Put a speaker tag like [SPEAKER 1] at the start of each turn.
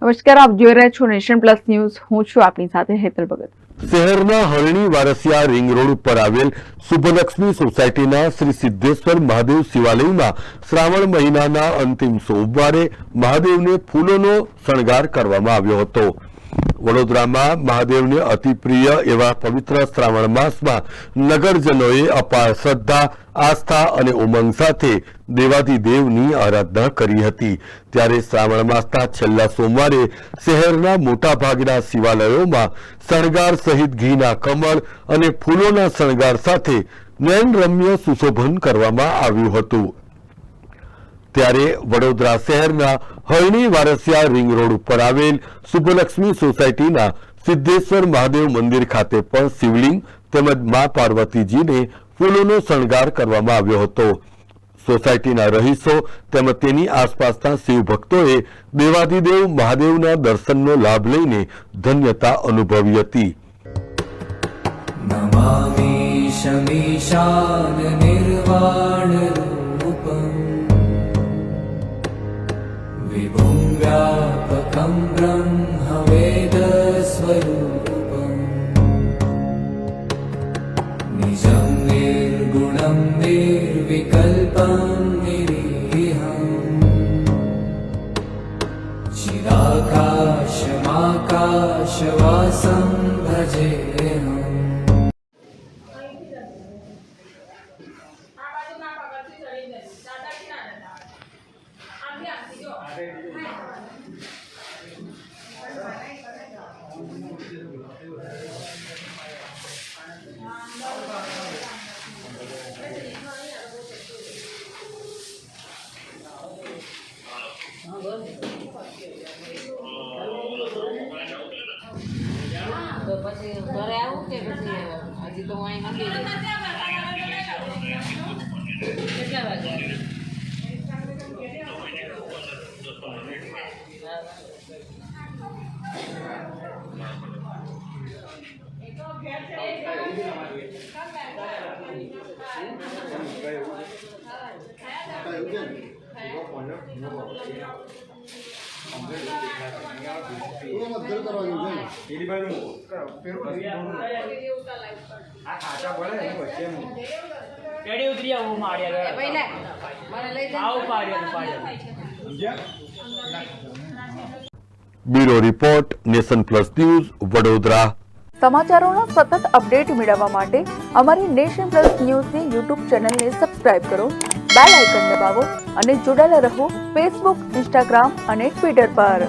[SPEAKER 1] નમસ્કાર, આપ જોઈ રહ્યા છો નેશન પ્લસ ન્યૂઝ. હું છું આપની સાથે હેતલ ભગત.
[SPEAKER 2] શહેરના હરણી વારસિયા રિંગ રોડ ઉપર આવેલ શુભલક્ષ્મી સોસાયટીના શ્રી સિદ્ધેશ્વર મહાદેવ શિવાલયમાં શ્રાવણ મહિનાના અંતિમ સોમવારે મહાદેવને ફૂલોનો શણગાર કરવામાં આવ્યો હતો. વડોદરામાં મહાદેવને અતિ પ્રિય એવા પવિત્ર શ્રાવણ માસમાં નગરજનોએ અપાર શ્રદ્ધા, આસ્થા અને ઉમંગ સાથે દેવાધિદેવની આરાધના કરી હતી. ત્યારે શ્રાવણ માસના છેલ્લા સોમવારે શહેરના મોટાભાગના શિવાલયોમાં શણગાર સહિત ઘીના કમળ અને ફૂલોના શણગાર સાથે નયનરમ્ય સુશોભન કરવામાં આવ્યું હતું. ત્યારે વડોદરા શહેરના હરણી વારસિયા રિંગ રોડ ઉપર આવેલ શુભલક્ષ્મી સોસાયટીના સિદ્ધેશ્વર મહાદેવ મંદિર ખાતે પણ શિવલિંગ તેમજ મા પાર્વતીજીને ફૂલોનો શણગાર કરવામાં આવ્યો હતો. સોસાયટીના રહીશો તેમજ તેની આસપાસના શિવ ભક્તોએ દેવાધિદેવ મહાદેવના દર્શનનો લાભ લઈને ધન્યતા અનુભવી હતી.
[SPEAKER 3] નમામિ શમીશાન નિર્વાણ રૂપમ વિભું વ્યાપકં બ્રહ્મ વેદ સ્વરૂપમ નિજં નિર્ગુણં નિર્વિકલ્પં નિરીહં ચિદાકાશમાકાશવાસં ભજેહં.
[SPEAKER 4] તો પછી ઘરે આવું કે પછી હજી તો અહીં મંદિર કેટલા વાગે?
[SPEAKER 2] Bureau report, nation plus news, Vadodara.
[SPEAKER 1] સમાચારોના સતત અપડેટ મેળવવા માટે અમારી નેશન પ્લસ ન્યૂઝની યુટ્યુબ ચેનલને સબસ્ક્રાઇબ કરો, બેલ આઇકન દબાવો અને જોડાયેલા રહો ફેસબુક, ઇન્સ્ટાગ્રામ અને ટ્વિટર પર.